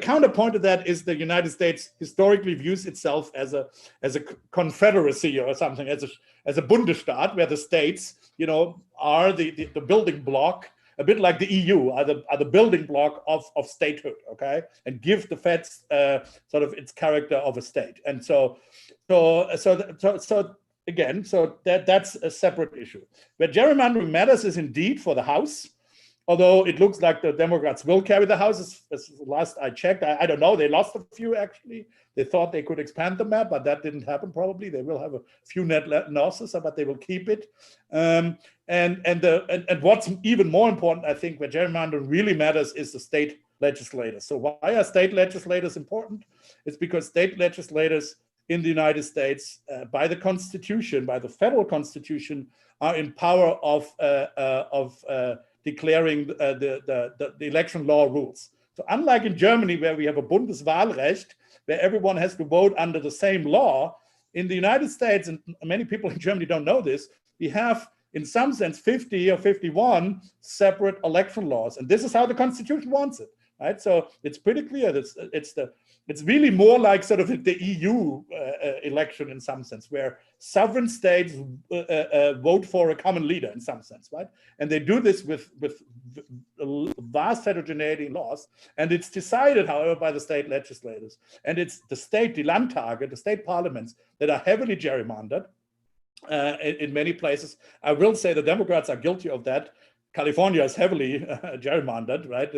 counterpoint to that is the United States historically views itself as a confederacy or something, as a Bundesstaat, where the states, you know, are the building block, a bit like the EU, are the building block of statehood, okay, and give the feds sort of its character of a state. And so again, so that's a separate issue. Where gerrymandering matters is indeed for the House, although it looks like the Democrats will carry the House. As last I checked, I don't know, they lost a few actually. They thought they could expand the map, but that didn't happen probably. They will have a few net losses, but they will keep it. And what's even more important, I think, where gerrymandering really matters is the state legislators. So why are state legislators important? It's because state legislators in the United States, by the Constitution, by the federal Constitution, are in power of declaring the election law rules. So unlike in Germany, where we have a Bundeswahlrecht, where everyone has to vote under the same law, in the United States, and many people in Germany don't know this, we have, in some sense, 50 or 51 separate election laws. And this is how the Constitution wants it, right? So it's pretty clear that it's really more like sort of the EU election in some sense, where sovereign states vote for a common leader in some sense, right? And they do this with vast heterogeneity in laws, and it's decided, however, by the state legislators. And it's the state, the Landtage, the state parliaments, that are heavily gerrymandered in many places. I will say the Democrats are guilty of that. California is heavily gerrymandered, right?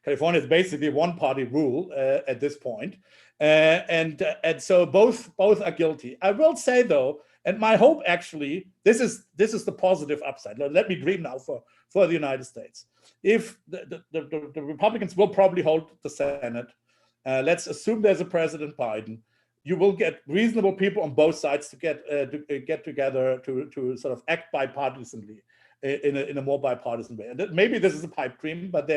California is basically one-party rule at this point, and so both are guilty. I will say though, and my hope actually, this is the positive upside. Let me dream now for the United States. If the Republicans will probably hold the Senate, let's assume there's a President Biden. You will get reasonable people on both sides to get together to sort of act bipartisanly. In a more bipartisan way. And maybe this is a pipe dream, but there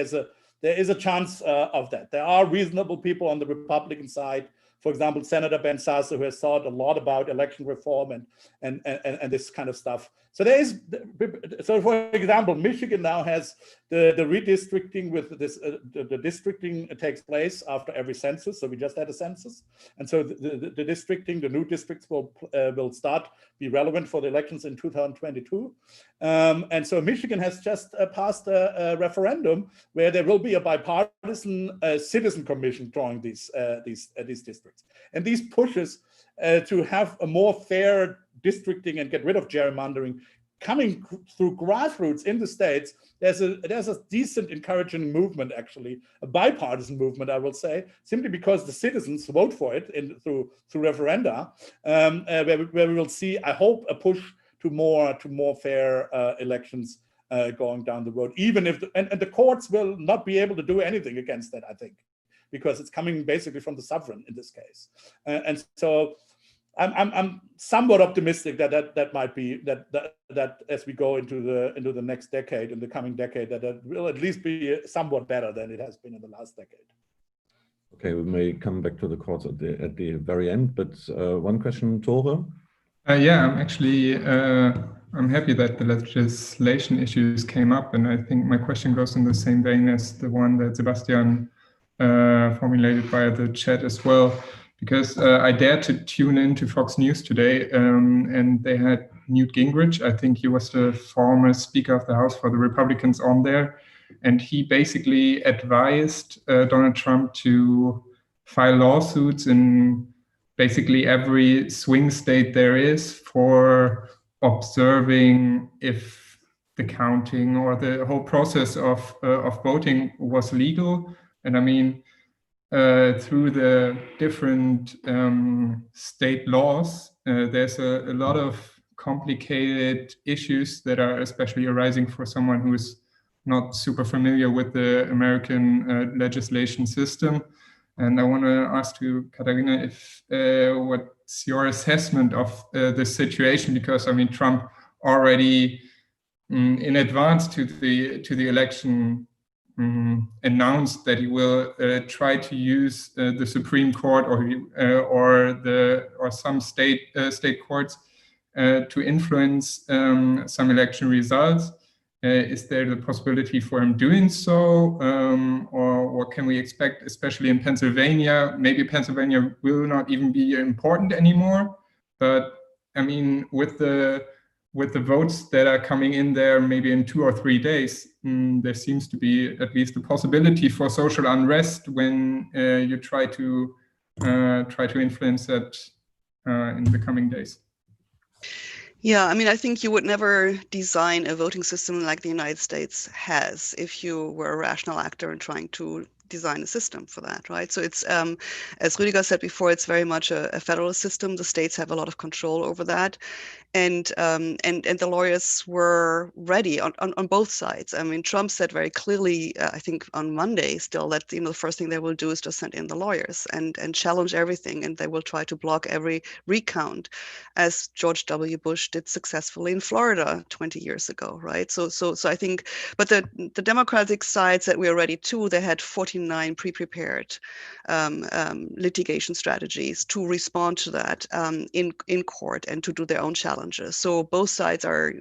is a chance of that. There are reasonable people on the Republican side. For example, Senator Ben Sasse, who has thought a lot about election reform and this kind of stuff. So there is, so for example, Michigan now has the redistricting with this, the districting takes place after every census. So we just had a census. And so the districting, the new districts will start, be relevant for the elections in 2022. And so Michigan has just passed a referendum where there will be a bipartisan citizen commission drawing these districts. And these pushes to have a more fair districting and get rid of gerrymandering coming through grassroots in the states, there's a decent encouraging movement, actually, a bipartisan movement, I will say, simply because the citizens vote for it through referenda, where we will see, I hope, a push to more fair elections going down the road, even if and the courts will not be able to do anything against that, I think, because it's coming basically from the sovereign in this case, and so. I'm somewhat optimistic that might be that as we go into the next decade, in the coming decade, that will at least be somewhat better than it has been in the last decade. Okay, we may come back to the courts at the very end, but one question, Tore. Yeah, I'm actually I'm happy that the legislation issues came up, and I think my question goes in the same vein as the one that Sebastian formulated via the chat as well. Because I dared to tune into Fox News today, and they had Newt Gingrich. I think he was the former Speaker of the House for the Republicans on there. And he basically advised Donald Trump to file lawsuits in basically every swing state there is for observing if the counting or the whole process of voting was legal. And I mean, through the different state laws, there's a lot of complicated issues that are especially arising for someone who is not super familiar with the American legislation system. And I want to ask you, Katharina, if what's your assessment of the situation? Because I mean, Trump already in advance to the election announced that he will try to use the Supreme Court or some state courts to influence some election results. Is there the possibility for him doing so, or what can we expect, especially in Pennsylvania? Maybe Pennsylvania will not even be important anymore, but I mean, with the votes that are coming in there, maybe in 2 or 3 days, there seems to be at least a possibility for social unrest when you try to influence that in the coming days. Yeah, I mean, I think you would never design a voting system like the United States has if you were a rational actor and trying to design a system for that, right? So it's, as Rüdiger said before, it's very much a federal system. The states have a lot of control over that. And the lawyers were ready on both sides. I mean, Trump said very clearly, I think on Monday still, that the first thing they will do is just send in the lawyers and challenge everything, and they will try to block every recount, as George W. Bush did successfully in Florida 20 years ago, right? So I think, but the Democratic side said we are ready too. They had 49 pre-prepared litigation strategies to respond to that in court and to do their own challenges. So both sides are,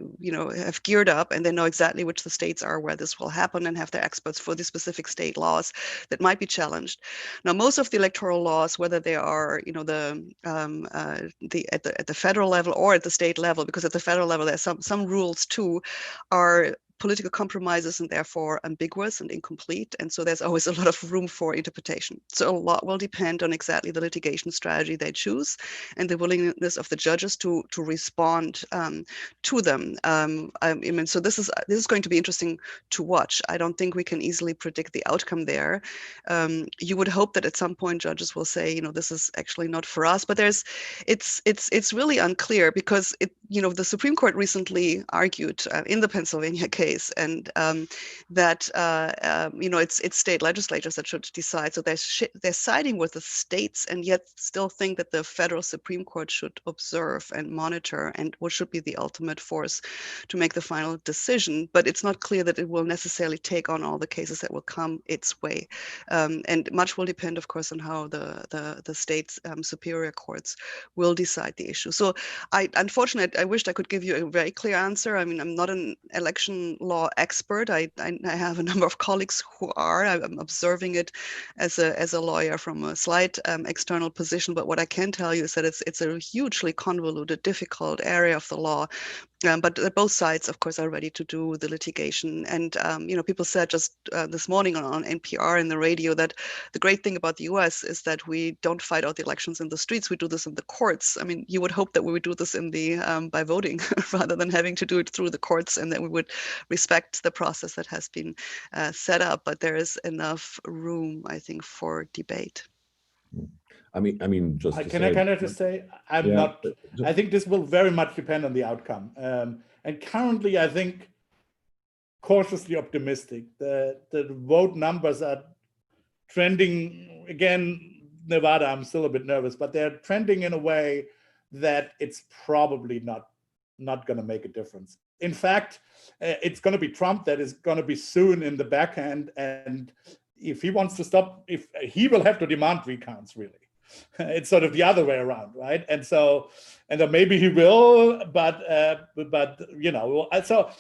have geared up, and they know exactly which the states are where this will happen, and have their experts for the specific state laws that might be challenged. Now, most of the electoral laws, whether they are, at the federal level or at the state level, because at the federal level there's some rules too, are political compromises and therefore ambiguous and incomplete. And so there's always a lot of room for interpretation. So a lot will depend on exactly the litigation strategy they choose and the willingness of the judges to respond to them. I mean, so this is going to be interesting to watch. I don't think we can easily predict the outcome there. You would hope that at some point judges will say, this is actually not for us, but it's really unclear, because the Supreme Court recently argued in the Pennsylvania case, and that it's state legislators that should decide. So they're siding with the states, and yet still think that the federal Supreme Court should observe and monitor, and what should be the ultimate force to make the final decision. But it's not clear that it will necessarily take on all the cases that will come its way, and much will depend, of course, on how the state's superior courts will decide the issue. So unfortunately, I wished I could give you a very clear answer. I mean, I'm not an election law expert. I have a number of colleagues who are. I'm observing it as a lawyer from a slight external position. But what I can tell you is that it's a hugely convoluted, difficult area of the law. But both sides, of course, are ready to do the litigation. And, people said just this morning on NPR in the radio that the great thing about the US is that we don't fight out the elections in the streets. We do this in the courts. I mean, you would hope that we would do this in the by voting rather than having to do it through the courts, and that we would respect the process that has been set up. But there is enough room, I think, for debate. I mean, just can I just say, I think this will very much depend on the outcome. And currently, I think, cautiously optimistic. The vote numbers are trending, again, Nevada, I'm still a bit nervous, but they're trending in a way that it's probably not going to make a difference. In fact, it's going to be Trump that is going to be soon in the backhand. And if he wants to stop, if he will have to demand recounts, really. It's sort of the other way around, right? And so, and then maybe he will, but so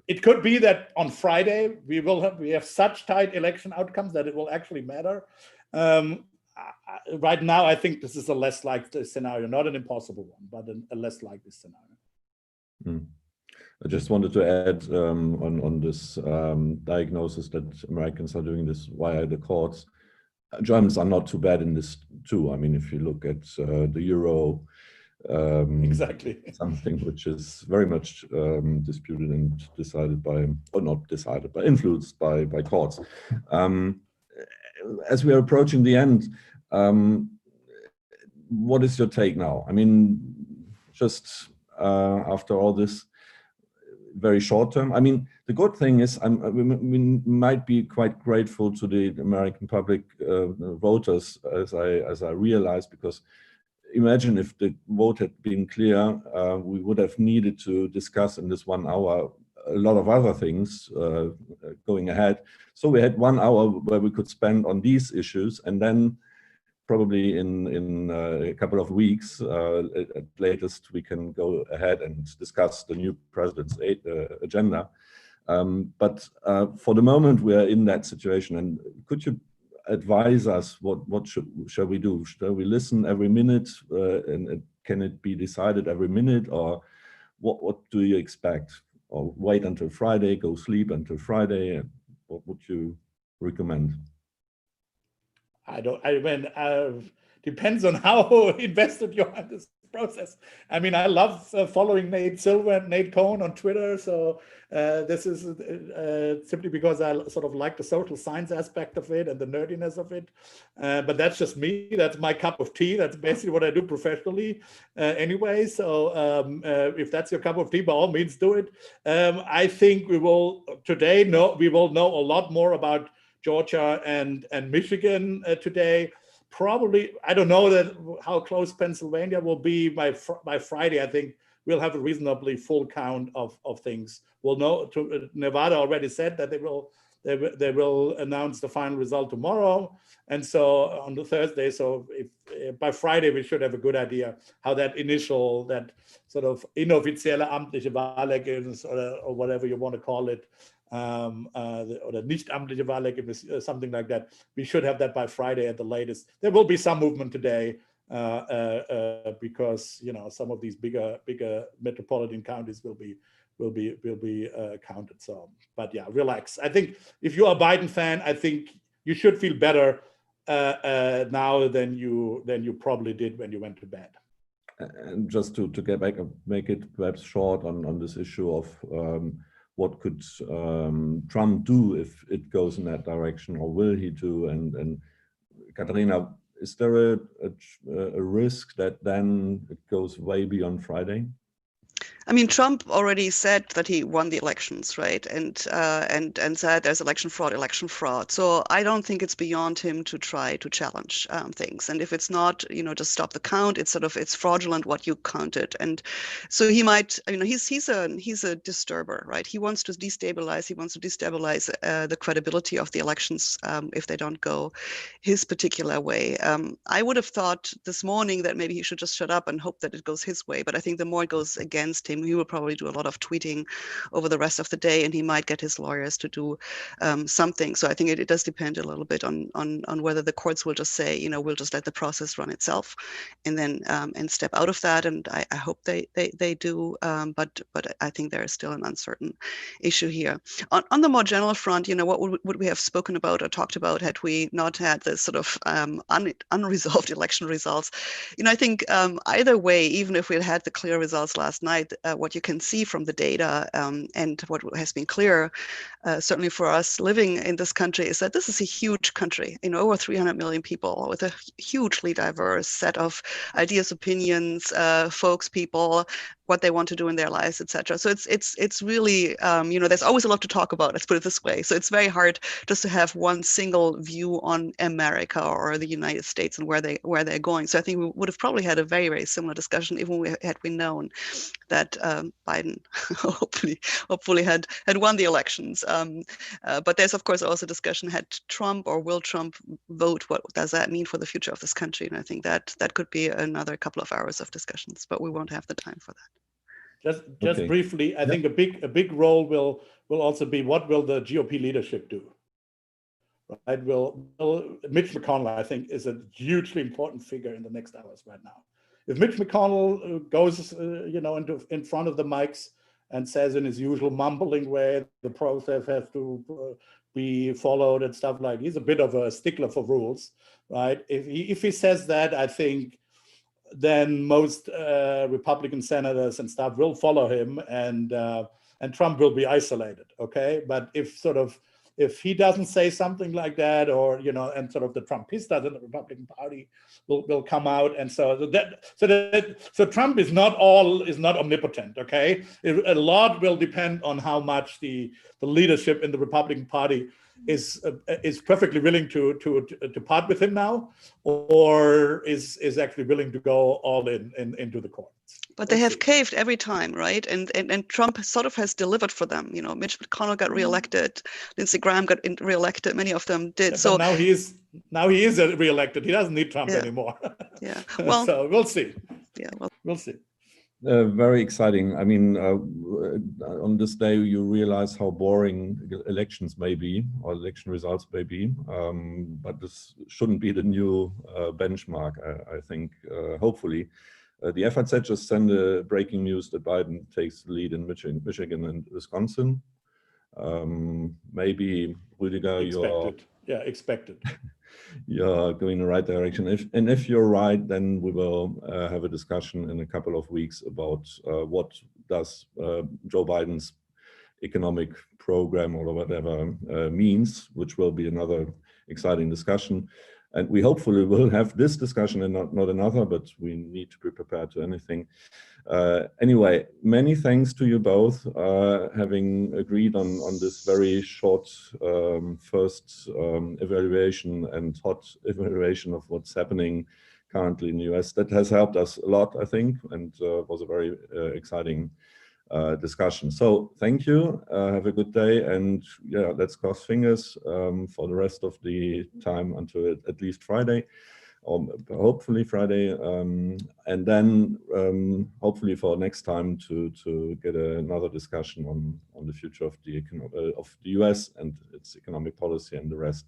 it could be that on Friday we have such tight election outcomes that it will actually matter. Right now, I think this is a less likely scenario, not an impossible one, but a less likely scenario. I just wanted to add on this diagnosis that Americans are doing this via the courts. Germans are not too bad in this too. I mean, if you look at the euro, exactly, something which is very much disputed and decided by, or not decided, but influenced by courts. As we are approaching the end, what is your take now? I mean, just after all this, very short term. I mean, the good thing is we might be quite grateful to the American public voters, as I realized, because imagine if the vote had been clear, we would have needed to discuss in this 1 hour a lot of other things going ahead. So we had 1 hour where we could spend on these issues, and then probably in a couple of weeks, at latest, we can go ahead and discuss the new president's agenda. But for the moment, we are in that situation. And could you advise us what shall we do? Shall we listen every minute, and can it be decided every minute, or what do you expect? Or wait until Friday, go sleep until Friday? What would you recommend? Depends on how invested you are in this process. I mean, I love following Nate Silver and Nate Cohn on Twitter. So this is simply because I sort of like the social science aspect of it and the nerdiness of it. But that's just me. That's my cup of tea. That's basically what I do professionally anyway. So if that's your cup of tea, by all means do it. I think we will know a lot more about Georgia and Michigan today. Probably, I don't know how close Pennsylvania will be by Friday. I think we'll have a reasonably full count of things. We'll know. Nevada already said that they will announce the final result tomorrow, and so on the Thursday. So if by Friday we should have a good idea how that sort of inoffizielle amtliche Wahlergebnis or whatever you want to call it. Or nicht amtliche Wahlergebnis, something like that. We should have that by Friday at the latest. There will be some movement today because some of these bigger metropolitan counties will be counted. So, but yeah, relax. I think if you are a Biden fan, I think you should feel better now than you probably did when you went to bed. And just to get back, make it perhaps short on this issue of what could Trump do if it goes in that direction, or will he do? And Katharina, is there a risk that then it goes way beyond Friday? I mean, Trump already said that he won the elections, right? And said there's election fraud. So I don't think it's beyond him to try to challenge things. And if it's not, just stop the count. It's fraudulent what you counted. And so he might, he's a disturber, right? He wants to destabilize. He wants to destabilize the credibility of the elections if they don't go his particular way. I would have thought this morning that maybe he should just shut up and hope that it goes his way. But I think the more it goes against him, he will probably do a lot of tweeting over the rest of the day, and he might get his lawyers to do something. So I think it does depend a little bit on whether the courts will just say, we'll just let the process run itself, and then and step out of that. And I hope they do. But I think there is still an uncertain issue here. On the more general front, what would we have spoken about or talked about had we not had this sort of unresolved election results? I think either way, even if we had the clear results last night, what you can see from the data and what has been clear, certainly for us living in this country, is that this is a huge country, over 300 million people with a hugely diverse set of ideas, opinions, folks, people, what they want to do in their lives, etc. So it's really, there's always a lot to talk about, let's put it this way. So it's very hard just to have one single view on America or the United States and where they're going. So I think we would have probably had a very, very similar discussion even had we known that Biden hopefully had won the elections. But there's of course also discussion, had Trump or will Trump vote? What does that mean for the future of this country? And I think that could be another couple of hours of discussions, but we won't have the time for that. Just Okay. briefly, I think a big role will also be, what will the GOP leadership do? Right? Will Mitch McConnell, I think, is a hugely important figure in the next hours right now. If Mitch McConnell goes, in front of the mics and says in his usual mumbling way, the process has to be followed and stuff like, he's a bit of a stickler for rules, right? If he says that, I think then most Republican senators and stuff will follow him, and Trump will be isolated. Okay, but if he doesn't say something like that, or and sort of the Trumpistas in the Republican Party will come out, and so Trump is not omnipotent. Okay, a lot will depend on how much the leadership in the Republican Party is perfectly willing to part with him now, or is actually willing to go all into the courts. But they have caved every time, right? And Trump sort of has delivered for them. Mitch McConnell got reelected, Lindsey Graham got reelected. Many of them did. Yeah, so now he is reelected. He doesn't need Trump anymore. Yeah. Well, so we'll see. Yeah. Well, we'll see. Very exciting. I mean, on this day, you realize how boring elections may be, or election results may be. But this shouldn't be the new benchmark, I think, hopefully. The FAZ just sent a breaking news that Biden takes the lead in Michigan and Wisconsin. Maybe, Rüdiger, expected. You're going in the right direction. If you're right, then we will have a discussion in a couple of weeks about what does Joe Biden's economic program or whatever means, which will be another exciting discussion. And we hopefully will have this discussion and not another, but we need to be prepared to anything. Anyway, many thanks to you both, having agreed on this very short first evaluation and hot evaluation of what's happening currently in the US. That has helped us a lot, I think, and was a very exciting discussion. So thank you, have a good day, and yeah, let's cross fingers for the rest of the time until at least Friday, or hopefully Friday, and then hopefully for next time to get another discussion on the future of the US and its economic policy and the rest.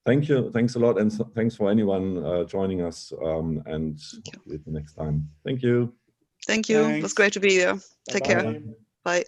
Thank you, thanks a lot, and thanks for anyone joining us, and hopefully the next time. Thank you. Thank you. Thanks. It was great to be here. Take care. Bye. Bye.